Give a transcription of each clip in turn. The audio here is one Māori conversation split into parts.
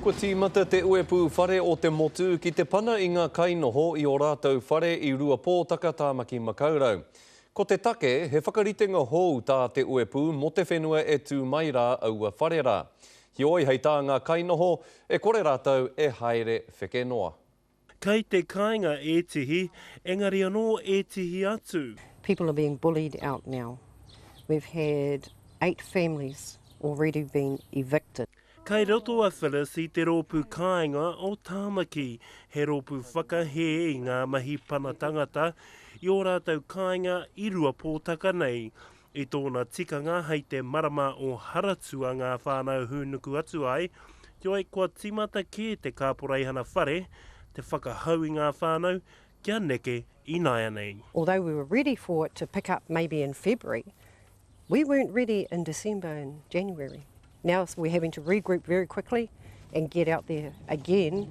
Ko tīmata te uepu whare o te motu ki te pana i ngā kainoho i o rātou whare i rua pōtaka tāmaki makaurau. Ko te take, he whakaritenga hou tā te uepu mo te whenua e tū mai rā aua whare rā. Hioi hei tā ngā kainoho, e kore rātou e haere whekenoa. Kei te kāinga e tihi, engari anō e tihi atu. People are being bullied out now. We've had 8 families already been evicted. Kei roto a Phyllis i te rōpū kāinga o Tāmaki, he rōpū whakahe i ngā mahi pana tangata i o rātou kāinga i rua pōtaka nei. I tōna tikanga hei te marama o haratua ngā whānau hūnuku atu ai, tioi kua timata ki te kāporeihana whare, te whakahau i ngā whānau, kia neke i naia nei. Although we were ready for it to pick up maybe in February, we weren't ready in December and January. Now we're having to regroup very quickly and get out there again,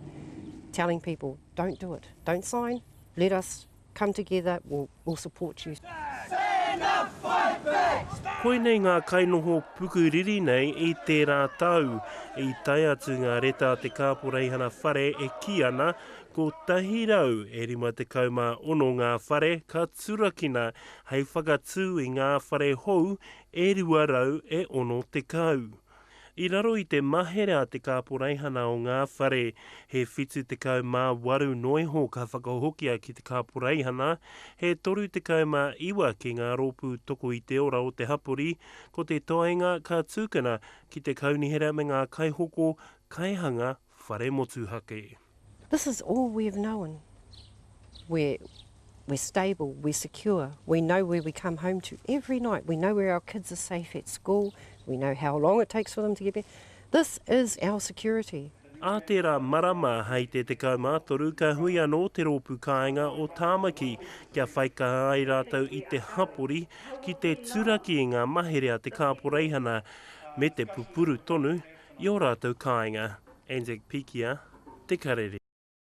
telling people, don't do it, don't sign, let us come together, we'll support you. Stand up, fight back! Koe nei ngā kainoho pukuriri nei i tērā tau, i tai atu ngā reta te kāporeihana whare e ki ana, ko tahirau e 56 ngā whare ka turakina hei whakatū i ngā whare hou e 210. I raro i te mahere a te kāporeihana o ngā whare, he 78 noiho ka whakahokia ki te kāporeihana, he 31 ki ngā rōpū toko i te ora o te hapori, ko te toenga ka tūkana ki te kaunihera me ngā kaihoko kaihanga whare motuhake. This is all we've known. We're stable, we're secure, we know where we come home to every night, we know where our kids are safe at school, we know how long it takes for them to get back. This is our security. A tērā marama hei te 13 ka hui anō te rōpū kāinga o Tāmaki, kia whaika ai rātou i te hapori ki te turaki i ngā mahere a te kāporeihana me te pupuru tonu i o rātou kāinga. Anzac Pikia, Te Karere.